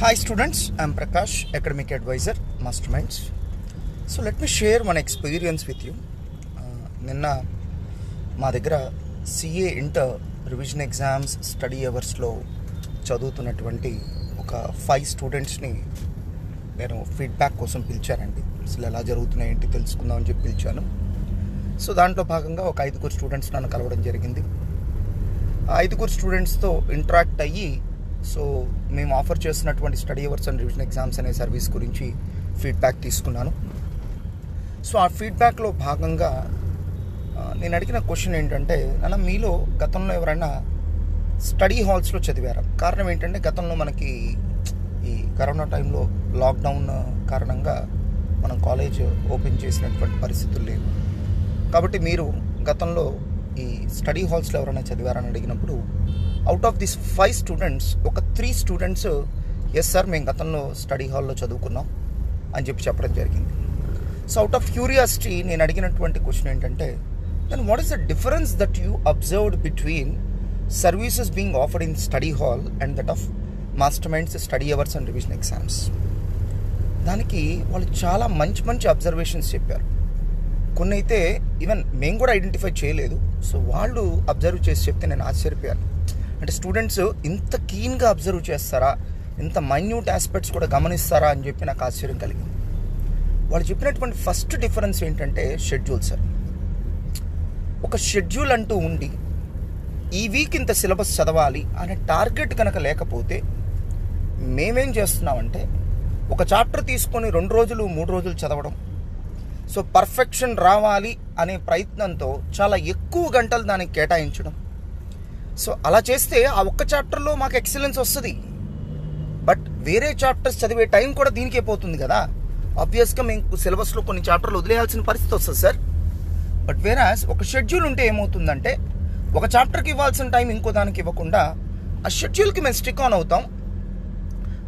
Hi students, I'm Prakash, Academic Advisor, Masterminds. So let me share one experience with you. నిన్న మా దగ్గర CA inter revision exams study అవర్స్లో చదువుతున్నటువంటి ఒక 5 స్టూడెంట్స్ని నేను ఫీడ్బ్యాక్ కోసం పిలిచానండి. అసలు ఎలా జరుగుతున్నాయి ఏంటి తెలుసుకుందామని చెప్పి పిలిచాను. సో దాంట్లో భాగంగా ఒక 5 స్టూడెంట్స్ నన్ను కలవడం జరిగింది. ఆ 5 స్టూడెంట్స్తో ఇంటరాక్ట్ అయ్యి సో మేము ఆఫర్ చేస్తున్నటువంటి study hours and revision exams అనే సర్వీస్ గురించి ఫీడ్బ్యాక్ తీసుకున్నాను. సో ఆ ఫీడ్బ్యాక్లో భాగంగా నేను అడిగిన క్వశ్చన్ ఏంటంటే, అన్న మీలో గతంలో ఎవరైనా స్టడీ హాల్స్లో చదివారా? కారణం ఏంటంటే గతంలో మనకి ఈ కరోనా టైంలో లాక్డౌన్ కారణంగా మనం కాలేజ్ ఓపెన్ చేసినటువంటి పరిస్థితులు లేవు. కాబట్టి మీరు గతంలో ఈ స్టడీ హాల్స్లో ఎవరైనా చదివారని అడిగినప్పుడు అవుట్ ఆఫ్ దిస్ 5 స్టూడెంట్స్ ఒక 3 స్టూడెంట్స్ ఎస్ సార్ మేము గతంలో స్టడీ హాల్లో చదువుకున్నాం అని చెప్పడం జరిగింది. సో అవుట్ ఆఫ్ క్యూరియాసిటీ నేను అడిగినటువంటి క్వశ్చన్ ఏంటంటే, then what is the difference that you observed between services being offered in study hall and that of Masterminds study hours and revision exams? దానికి వాళ్ళు చాలా మంచి అబ్జర్వేషన్స్ చెప్పారు. కొన్ని అయితే ఈవెన్ మేము కూడా ఐడెంటిఫై చేయలేదు. సో వాళ్ళు అబ్జర్వ్ చేసి చెప్తే నేను ఆశ్చర్యపోయాను. అంటే స్టూడెంట్స్ ఇంత కీన్గా అబ్జర్వ్ చేస్తారా, ఇంత మైన్యూట్ ఆస్పెక్ట్స్ కూడా గమనిస్తారా అని చెప్పి నాకు ఆశ్చర్యం కలిగింది. వాళ్ళు చెప్పినటువంటి ఫస్ట్ డిఫరెన్స్ ఏంటంటే షెడ్యూల్ సార్. ఒక షెడ్యూల్ అంటూ ఉండి ఈ వీక్ ఇంత సిలబస్ చదవాలి అనే టార్గెట్ కనుక లేకపోతే మేమేం చేస్తున్నామంటే ఒక చాప్టర్ తీసుకొని 2 రోజులు 3 రోజులు చదవడం, సో పర్ఫెక్షన్ రావాలి అనే ప్రయత్నంతో చాలా ఎక్కువ గంటలు దానికి కేటాయించడం. సో అలా చేస్తే ఆ ఒక్క చాప్టర్లో మాకు ఎక్సలెన్స్ వస్తుంది, బట్ వేరే చాప్టర్స్ చదివే టైం కూడా దీనికే పోతుంది కదా. ఆబ్వియస్గా మేము సిలబస్లో కొన్ని చాప్టర్లు వదిలేయాల్సిన పరిస్థితి వస్తుంది సార్. బట్ వేరాస్ ఒక షెడ్యూల్ ఉంటే ఏమవుతుందంటే ఒక చాప్టర్కి ఇవ్వాల్సిన టైం ఇంకో దానికి ఇవ్వకుండా ఆ షెడ్యూల్కి మేము స్టిక్ ఆన్ అవుతాం,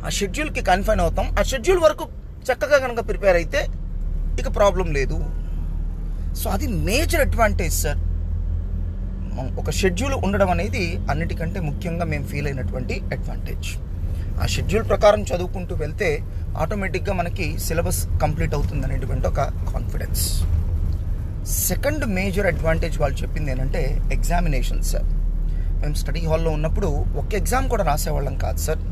ఆ షెడ్యూల్కి కన్ఫైన్ అవుతాం. ఆ షెడ్యూల్ వరకు చక్కగా కనుక ప్రిపేర్ అయితే ఇక ప్రాబ్లం లేదు. సో అది మేజర్ అడ్వాంటేజ్ సార్. ఒక షెడ్యూల్ ఉండడం అనేది అన్నిటికంటే ముఖ్యంగా మేము ఫీల్ అయినటువంటి అడ్వాంటేజ్. ఆ షెడ్యూల్ ప్రకారం చదువుకుంటూ వెళ్తే ఆటోమేటిక్గా మనకి సిలబస్ కంప్లీట్ అవుతుంది అనేటువంటి ఒక కాన్ఫిడెన్స్. సెకండ్ మేజర్ అడ్వాంటేజ్ వాళ్ళు చెప్పింది ఏంటంటే ఎగ్జామినేషన్ సార్. మేము స్టడీ హాల్లో ఉన్నప్పుడు ఒక ఎగ్జామ్ కూడా రాసేవాళ్ళం కాదు సార్.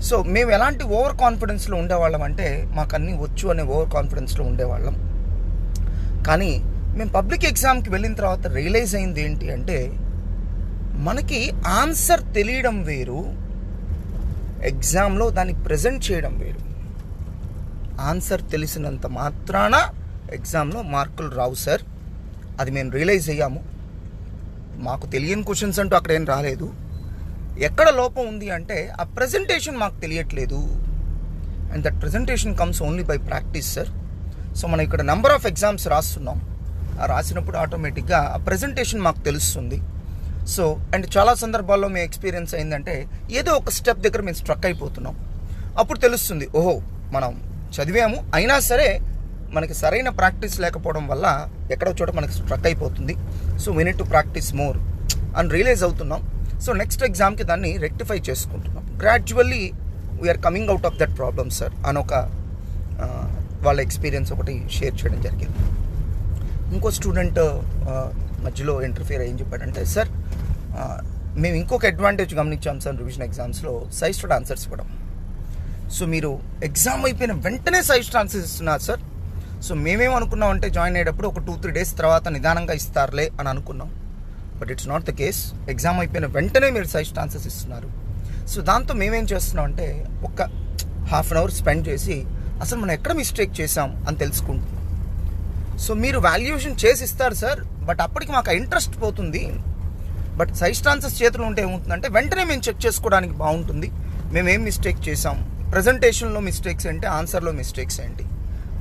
సో మేము ఎలాంటి ఓవర్ కాన్ఫిడెన్స్లో ఉండేవాళ్ళం అంటే మాకు అన్నీ వచ్చు అనే ఓవర్ కాన్ఫిడెన్స్లో ఉండేవాళ్ళం. కానీ మేము పబ్లిక్ ఎగ్జామ్కి వెళ్ళిన తర్వాత రియలైజ్ అయింది ఏంటి అంటే మనకి ఆన్సర్ తెలియడం వేరు, ఎగ్జామ్లో దాన్ని ప్రజెంట్ చేయడం వేరు. ఆన్సర్ తెలిసినంత మాత్రాన ఎగ్జామ్లో మార్కులు రావు సార్. అది మేము రియలైజ్ అయ్యాము. మాకు తెలియని క్వశ్చన్స్ అంటూ అక్కడ ఏం రాలేదు. ఎక్కడ లోపం ఉంది అంటే ఆ ప్రజెంటేషన్ మాకు తెలియట్లేదు. And that presentation comes only by practice sir. So మనం ఇక్కడ నెంబర్ ఆఫ్ ఎగ్జామ్స్ రాస్తున్నాం, ఆ రాసినప్పుడు ఆటోమేటిక్గా ఆ ప్రజెంటేషన్ మాకు తెలుస్తుంది. సో అండ్ చాలా సందర్భాల్లో మేము ఎక్స్పీరియన్స్ అయిందంటే ఏదో ఒక స్టెప్ దగ్గర మేము స్ట్రక్ అయిపోతున్నాం. అప్పుడు తెలుస్తుంది, ఓహో మనం చదివాము అయినా సరే మనకి సరైన ప్రాక్టీస్ లేకపోవడం వల్ల ఎక్కడో చోట మనకి స్ట్రక్ అయిపోతుంది. So we need to practise more అని రియలైజ్ అవుతున్నాం. సో నెక్స్ట్ ఎగ్జామ్కి దాన్ని రెక్టిఫై చేసుకుంటున్నాం. Gradually we are coming out of that problem sir అని ఒక వాళ్ళ ఎక్స్పీరియన్స్ ఒకటి షేర్ చేయడం జరిగింది. ఇంకో స్టూడెంట్ మధ్యలో ఇంటర్ఫియర్ ఏం చెప్పాడంటే, సార్ మేము ఇంకొక అడ్వాంటేజ్ గమనించాం సార్ రివిజన్ ఎగ్జామ్స్లో సజెస్టెడ్ ఆన్సర్స్ ఇవ్వడం. సో మీరు ఎగ్జామ్ అయిపోయిన వెంటనే సజెస్టెడ్ ఆన్సర్స్ ఇస్తున్నారు సార్. సో మేమేమనుకున్నాం అంటే జాయిన్ అయ్యేటప్పుడు ఒక 2-3 డేస్ తర్వాత నిదానంగా ఇస్తారులే అని అనుకున్నాం. But it's not the case. Exam అయిపోయిన వెంటనే మీరు సజెస్టెడ్ ఆన్సర్స్ ఇస్తున్నారు. సో దాంతో మేమేం చేస్తున్నాం అంటే ఒక ½ అవర్ స్పెండ్ చేసి అసలు మనం ఎక్కడ మిస్టేక్ చేసాం అని తెలుసుకుంటున్నాం. సో మీరు వాల్యుయేషన్ చేసి ఇస్తారు సార్, బట్ అప్పటికి మాకు ఇంట్రెస్ట్ పోతుంది. బట్ సజెస్టెడ్ ఆన్సర్స్ చేతులు ఉంటే ఏమవుతుందంటే వెంటనే మేము చెక్ చేసుకోవడానికి బాగుంటుంది, మేమేం మిస్టేక్ చేసాం, ప్రజెంటేషన్లో మిస్టేక్స్ ఏంటి, ఆన్సర్లో మిస్టేక్స్ ఏంటి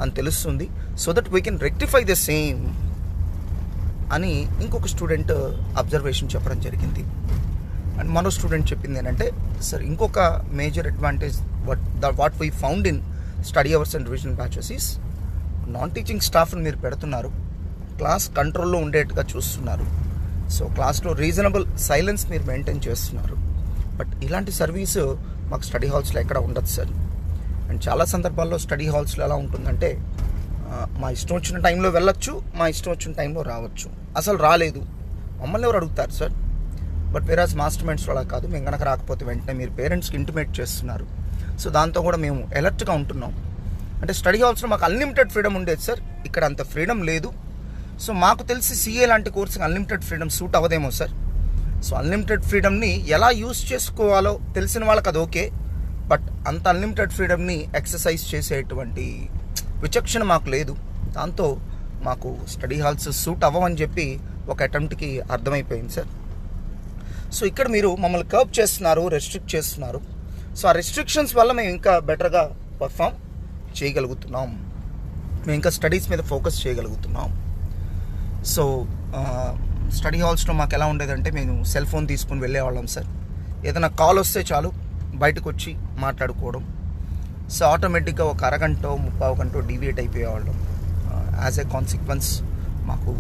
అని తెలుస్తుంది. So that we can rectify the same అని ఇంకొక స్టూడెంట్ అబ్జర్వేషన్ చెప్పడం జరిగింది. అండ్ మరో స్టూడెంట్ చెప్పింది ఏంటంటే, సార్ ఇంకొక major advantage what we found in study hours and revision batches is non teaching స్టాఫ్ని మీరు పెడుతున్నారు, క్లాస్ కంట్రోల్లో ఉండేట్టుగా చూస్తున్నారు. సో క్లాస్లో రీజనబుల్ సైలెన్స్ మీరు మెయింటైన్ చేస్తున్నారు. బట్ ఇలాంటి సర్వీసు మాకు స్టడీ హాల్స్లో ఎక్కడ ఉండదు సార్. అండ్ చాలా సందర్భాల్లో స్టడీ హాల్స్లో ఎలా ఉంటుందంటే మా ఇష్టం వచ్చిన టైంలో వెళ్ళొచ్చు, మా ఇష్టం వచ్చిన టైంలో రావచ్చు. అసలు రాలేదు మమ్మల్ని ఎవరు అడుగుతారు సార్? బట్ వేరాజ్ మాస్టర్ మైండ్స్లో అలా కాదు. మేము కనుక రాకపోతే వెంటనే మీరు పేరెంట్స్కి ఇంటిమేట్ చేస్తున్నారు. సో దాంతో కూడా మేము అలర్ట్గా ఉంటున్నాం. అంటే స్టడీ హాల్స్లో మాకు అన్లిమిటెడ్ ఫ్రీడమ్ ఉండేది సార్, ఇక్కడ అంత ఫ్రీడమ్ లేదు. సో మాకు తెలిసి సిఏ లాంటి కోర్సుకి అన్లిమిటెడ్ ఫ్రీడమ్ సూట్ అవ్వదేమో సార్. సో అన్లిమిటెడ్ ఫ్రీడమ్ని ఎలా యూజ్ చేసుకోవాలో తెలిసిన వాళ్ళకి అది ఓకే, బట్ అంత అన్లిమిటెడ్ ఫ్రీడమ్ని ఎక్సర్సైజ్ చేసేటువంటి విచక్షణ మాకు లేదు. దాంతో మాకు స్టడీ హాల్స్ సూట్ అవ్వమని చెప్పి ఒక అటెంప్ట్కి అర్థమైపోయింది సార్. సో ఇక్కడ మీరు మమ్మల్ని కర్బ్ చేస్తున్నారు, రెస్ట్రిక్ట్ చేస్తున్నారు. సో ఆ రెస్ట్రిక్షన్స్ వల్ల మేము ఇంకా బెటర్గా పర్ఫామ్ చేయగలుగుతున్నాం, మేము ఇంకా స్టడీస్ మీద ఫోకస్ చేయగలుగుతున్నాం. సో స్టడీ హాల్స్లో మాకు ఎలా ఉండేదంటే మేము సెల్ ఫోన్ తీసుకుని వెళ్ళేవాళ్ళం సార్. ఏదైనా కాల్ వస్తే చాలు బయటకు వచ్చి మాట్లాడుకోవడం. సో ఆటోమేటిక్గా ఒక అరగంట 30 గంట డీవియేట్ అయిపోయేవాళ్ళం. యాజ్ ఏ కాన్సిక్వెన్స్ మాకు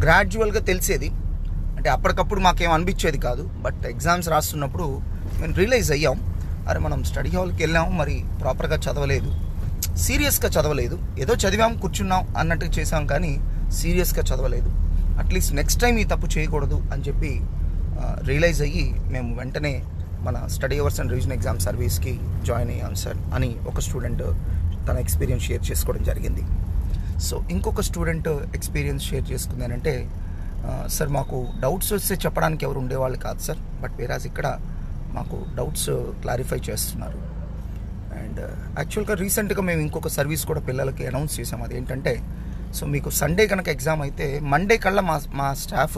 గ్రాడ్యువల్గా తెలిసేది, అంటే అప్పటికప్పుడు మాకేం అనిపించేది కాదు. బట్ ఎగ్జామ్స్ రాస్తున్నప్పుడు మేము రియలైజ్ అయ్యాం, అరే మనం స్టడీ హాల్కి వెళ్ళాం, మరి ప్రాపర్గా చదవలేదు, సీరియస్గా చదవలేదు. ఏదో చదివాం కూర్చున్నాం అన్నట్టుగా చేసాం, కానీ సీరియస్గా చదవలేదు. అట్లీస్ట్ నెక్స్ట్ టైం ఈ తప్పు చేయకూడదు అని చెప్పి రియలైజ్ అయ్యి మేము వెంటనే మన study hours and revision exam సర్వీస్కి జాయిన్ అయ్యాం సార్ అని ఒక స్టూడెంట్ తన ఎక్స్పీరియన్స్ షేర్ చేసుకోవడం జరిగింది. సో ఇంకొక స్టూడెంట్ ఎక్స్పీరియన్స్ షేర్ చేసుకుందానంటే, సార్ మాకు డౌట్స్ వస్తే చెప్పడానికి ఎవరు ఉండేవాళ్ళు కాదు సార్, బట్ వేరాజ్ ఇక్కడ మాకు డౌట్స్ క్లారిఫై చేస్తున్నారు. అండ్ యాక్చువల్గా రీసెంట్గా మేము ఇంకొక సర్వీస్ కూడా పిల్లలకి అనౌన్స్ చేసాం. అదేంటంటే, సో మీకు సండే కనుక ఎగ్జామ్ అయితే మండే కల్లా మా స్టాఫ్,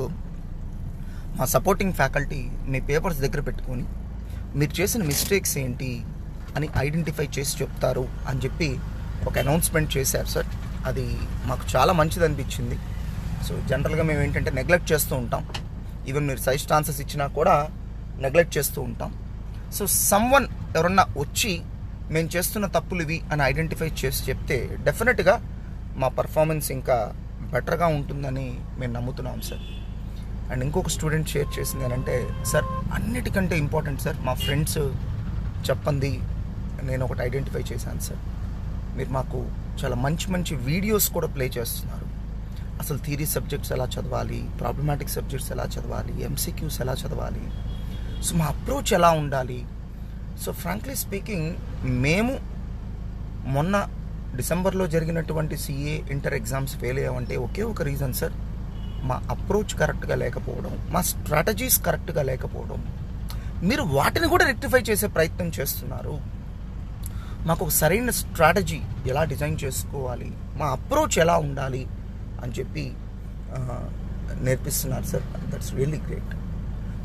మా సపోర్టింగ్ ఫ్యాకల్టీ మీ పేపర్స్ దగ్గర పెట్టుకొని మీరు చేసిన మిస్టేక్స్ ఏంటి అని ఐడెంటిఫై చేసి చెప్తారు అని చెప్పి ఒక అనౌన్స్మెంట్ చేశారు సార్. అది మాకు చాలా మంచిది అనిపించింది. సో జనరల్గా మేము ఏంటంటే నెగ్లెక్ట్ చేస్తూ ఉంటాం, ఈవెన్ మీరు సజెస్ట్ ఆన్సర్స్ ఇచ్చినా కూడా నెగ్లెక్ట్ చేస్తూ ఉంటాం. సో సమ్వన్ ఎవరన్నా వచ్చి మేము చేస్తున్న తప్పులు ఇవి అని ఐడెంటిఫై చేసి చెప్తే డెఫినెట్గా మా పర్ఫార్మెన్స్ ఇంకా బెటర్గా ఉంటుందని మేము నమ్ముతున్నాం సార్. అండ్ ఇంకొక స్టూడెంట్ షేర్ చేసింది ఏంటంటే, సార్ అన్నిటికంటే ఇంపార్టెంట్ సార్, మా ఫ్రెండ్స్ చెప్పండి నేను ఒకటి ఐడెంటిఫై చేశాను సార్, మీరు మాకు చాలా మంచి మంచి వీడియోస్ కూడా ప్లే చేస్తున్నారు. అసలు థియరీ సబ్జెక్ట్స్ ఎలా చదవాలి, ప్రాబ్లమాటిక్ సబ్జెక్ట్స్ ఎలా చదవాలి, ఎంసీక్యూస్ ఎలా చదవాలి, సో మా అప్రోచ్ ఎలా ఉండాలి. సో ఫ్రాంక్లీ స్పీకింగ్ మేము మొన్న డిసెంబర్లో జరిగినటువంటి సిఏ ఇంటర్ ఎగ్జామ్స్ ఫెయిల్ అయ్యామంటే ఒకే ఒక రీజన్ సార్, మా అప్రోచ్ కరెక్ట్గా లేకపోవడం, మా స్ట్రాటజీస్ కరెక్ట్గా లేకపోవడం. మీరు వాటిని కూడా రెక్టిఫై చేసే ప్రయత్నం చేస్తున్నారు. మాకు ఒక సరైన స్ట్రాటజీ ఎలా డిజైన్ చేసుకోవాలి, మా అప్రోచ్ ఎలా ఉండాలి అని చెప్పి నేర్పిస్తున్నారు sir. That's really great.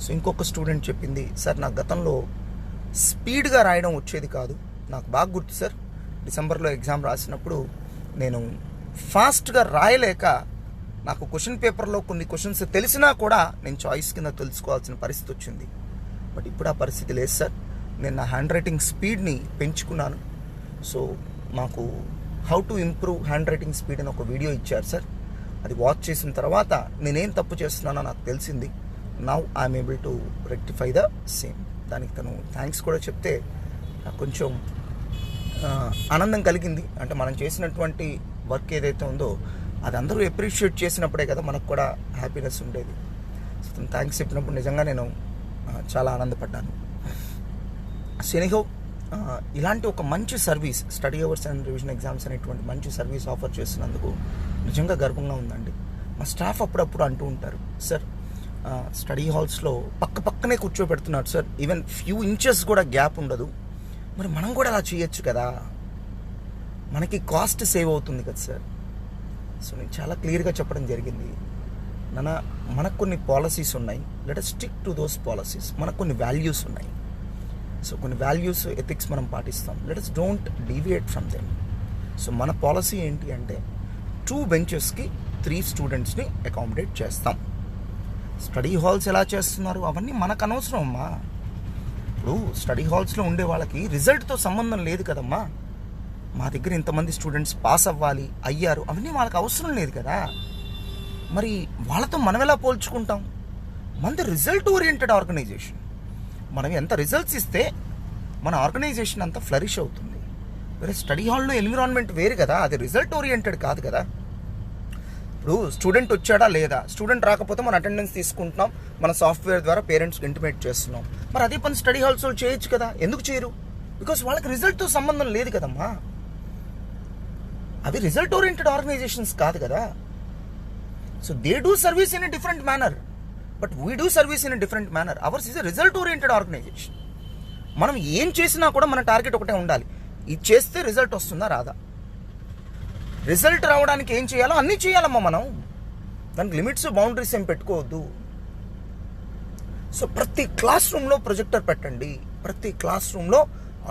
So ఇంకొక స్టూడెంట్ చెప్పింది, సార్ నాకు గతంలో స్పీడ్గా రాయడం వచ్చేది కాదు, నాకు బాగా గుర్తు సార్, డిసెంబర్లో ఎగ్జామ్ రాసినప్పుడు నేను ఫాస్ట్గా రాయలేక నాకు క్వశ్చన్ పేపర్లో కొన్ని క్వశ్చన్స్ తెలిసినా కూడా నేను చాయిస్ కింద తెలుసుకోవాల్సిన పరిస్థితి వచ్చింది. బట్ ఇప్పుడు ఆ పరిస్థితి లేదు సార్. నేను నా హ్యాండ్ రైటింగ్ స్పీడ్ని పెంచుకున్నాను. సో మాకు how to improve hand writing speed అని ఒక వీడియో ఇచ్చారు సార్. అది వాచ్ చేసిన తర్వాత నేనేం తప్పు చేస్తున్నానో నాకు తెలిసింది. Now I'm able to rectify the same. దానికి తను థ్యాంక్స్ కూడా చెప్తే నాకు కొంచెం ఆనందం కలిగింది. అంటే మనం చేసినటువంటి వర్క్ ఏదైతే ఉందో అది అందరూ అప్రిషియేట్ చేసినప్పుడే కదా మనకు కూడా హ్యాపీనెస్ ఉండేది. సో తను థ్యాంక్స్ చెప్పినప్పుడు నిజంగా నేను చాలా ఆనందపడ్డాను. ఎనీహౌ ఇలాంటి ఒక మంచి service, study hours and revision exams అనేటువంటి మంచి సర్వీస్ ఆఫర్ చేస్తున్నందుకు నిజంగా గర్వంగా ఉందండి. మా స్టాఫ్ అప్పుడప్పుడు అంటూ ఉంటారు, సార్ స్టడీ హాల్స్లో పక్కనే కూర్చోబెడుతున్నారు సార్, ఈవెన్ ఫ్యూ ఇంచెస్ కూడా గ్యాప్ ఉండదు, మరి మనం కూడా అలా చేయొచ్చు కదా, మనకి కాస్ట్ సేవ్ అవుతుంది కదా సార్. సో నేను చాలా క్లియర్గా చెప్పడం జరిగింది, మనకు కొన్ని పాలసీస్ ఉన్నాయి, let us stick to those policies. మనకు కొన్ని వాల్యూస్ ఉన్నాయి, సో కొన్ని వాల్యూస్ ఎథిక్స్ మనం పాటిస్తాం, let us don't deviate from them. So మన పాలసీ ఏంటి అంటే 2 బెంచెస్కి 3 స్టూడెంట్స్ని అకామిడేట్ చేస్తాం. స్టడీ హాల్స్ ఎలా చేస్తున్నారు అవన్నీ మనకు అనవసరం అమ్మా. ఇప్పుడు స్టడీ హాల్స్లో ఉండే వాళ్ళకి రిజల్ట్తో సంబంధం లేదు కదమ్మా. మా దగ్గర ఇంతమంది స్టూడెంట్స్ పాస్ అయ్యారు అవన్నీ వాళ్ళకి అవసరం లేదు కదా. మరి వాళ్ళతో మనం ఎలా పోల్చుకుంటాం? మనది రిజల్ట్ ఓరియంటెడ్ ఆర్గనైజేషన్. మనం ఎంత రిజల్ట్స్ ఇస్తే మన ఆర్గనైజేషన్ అంతా ఫ్లరిష్ అవుతుంది. వేరే స్టడీ హాల్లో ఎన్విరాన్మెంట్ వేరు కదా, అది రిజల్ట్ ఓరియంటెడ్ కాదు కదా. ఇప్పుడు స్టూడెంట్ వచ్చాడా లేదా, స్టూడెంట్ రాకపోతే మన అటెండెన్స్ తీసుకుంటున్నాం, మన సాఫ్ట్వేర్ ద్వారా పేరెంట్స్కి ఇంటిమేట్ చేస్తున్నాం. మరి అదే పని స్టడీ హాల్స్లో చేయొచ్చు కదా, ఎందుకు చేయరు? బికాస్ వాళ్ళకి రిజల్ట్తో సంబంధం లేదు కదమ్మా. అవి రిజల్ట్ ఓరియంటెడ్ ఆర్గనైజేషన్స్ కాదు కదా. So they do service in a different manner, but we do service in a different manner. Ours is a result oriented organisation. మనం ఏం చేసినా కూడా మన టార్గెట్ ఒకటే ఉండాలి, ఇది చేస్తే రిజల్ట్ వస్తుందా రాదా. రిజల్ట్ రావడానికి ఏం చేయాలో అన్నీ చేయాలమ్మా మనం, దానికి లిమిట్స్ బౌండరీస్ ఏం పెట్టుకోవద్దు. సో ప్రతి క్లాస్ రూమ్లో ప్రొజెక్టర్ పెట్టండి, ప్రతి క్లాస్ రూమ్లో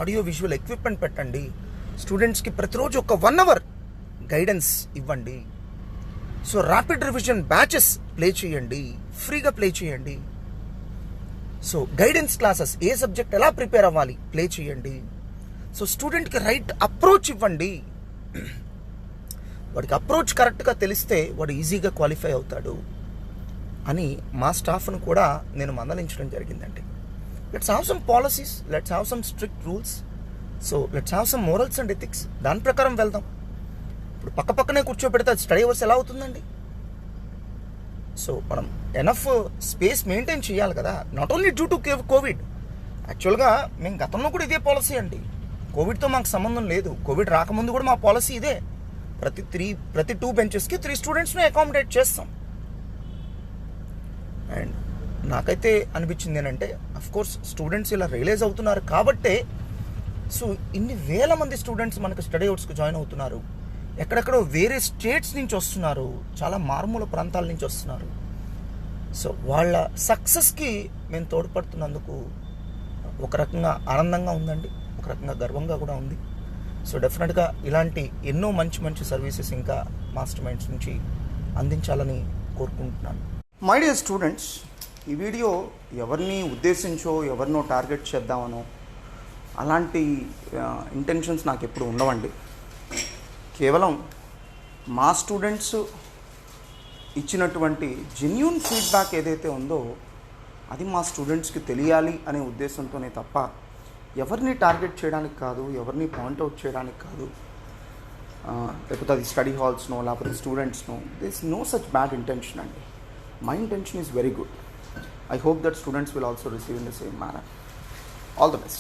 ఆడియో విజువల్ ఎక్విప్మెంట్ పెట్టండి, స్టూడెంట్స్కి ప్రతిరోజు ఒక 1 hour గైడెన్స్ ఇవ్వండి. So rapid revision batches play చేయండి, ఫ్రీగా ప్లే చేయండి. సో గైడెన్స్ క్లాసెస్, ఏ సబ్జెక్ట్ ఎలా ప్రిపేర్ అవ్వాలి ప్లే చేయండి. సో స్టూడెంట్కి రైట్ అప్రోచ్ ఇవ్వండి. వాడికి అప్రోచ్ కరెక్ట్గా తెలిస్తే వాడు ఈజీగా క్వాలిఫై అవుతాడు అని మా స్టాఫ్ను కూడా నేను మందలించడం జరిగిందండి. Let's have some policies, let's have some strict rules, so let's have some morals and ethics. దాని ప్రకారం వెళ్దాం. ఇప్పుడు పక్కనే కూర్చోబెడితే అది స్టడీ అవర్స్ ఎలా అవుతుందండి? సో మనం ఎనఫ్ స్పేస్ మెయింటైన్ చేయాలి కదా, not only due to Covid. యాక్చువల్గా మేము గతంలో కూడా ఇదే పాలసీ అండి, కోవిడ్తో మాకు సంబంధం లేదు. కోవిడ్ రాకముందు కూడా మా పాలసీ ఇదే, ప్రతి 2 benchesకి 3 స్టూడెంట్స్ని అకామిడేట్ చేస్తాం. అండ్ నాకైతే అనిపించింది ఏంటంటే, అఫ్కోర్స్ స్టూడెంట్స్ ఇలా రియలైజ్ అవుతున్నారు కాబట్టే సో ఇన్ని వేల మంది స్టూడెంట్స్ మనకు స్టడీ అవుట్స్కి జాయిన్ అవుతున్నారు. ఎక్కడెక్కడో వేరే స్టేట్స్ నుంచి వస్తున్నారు, చాలా మారుమూల ప్రాంతాల నుంచి వస్తున్నారు. సో వాళ్ళ సక్సెస్కి మేము తోడ్పడుతున్నందుకు ఒక రకంగా ఆనందంగా ఉందండి, ఒక రకంగా గర్వంగా కూడా ఉంది. సో డెఫినెట్గా ఇలాంటి ఎన్నో మంచి సర్వీసెస్ ఇంకా మాస్టర్ మైండ్స్ నుంచి అందించాలని కోరుకుంటున్నాను. మై డియర్ స్టూడెంట్స్, ఈ వీడియో ఎవరిని ఉద్దేశించో ఎవరినో టార్గెట్ చేద్దామనో అలాంటి ఇంటెన్షన్స్ నాకు ఎప్పుడు ఉండవండి. కేవలం మా స్టూడెంట్స్ ఇచ్చినటువంటి జెన్యూన్ ఫీడ్బ్యాక్ ఏదైతే ఉందో అది మా స్టూడెంట్స్కి తెలియాలి అనే ఉద్దేశంతోనే తప్ప ఎవరిని టార్గెట్ చేయడానికి కాదు, ఎవరిని పాయింట్అవుట్ చేయడానికి కాదు, లేకపోతే అది స్టడీ హాల్స్నో లేకపోతే స్టూడెంట్స్నో. There is no such bad intention అండి. My intention is very good. I hope that students will also receive in the same manner. All the best.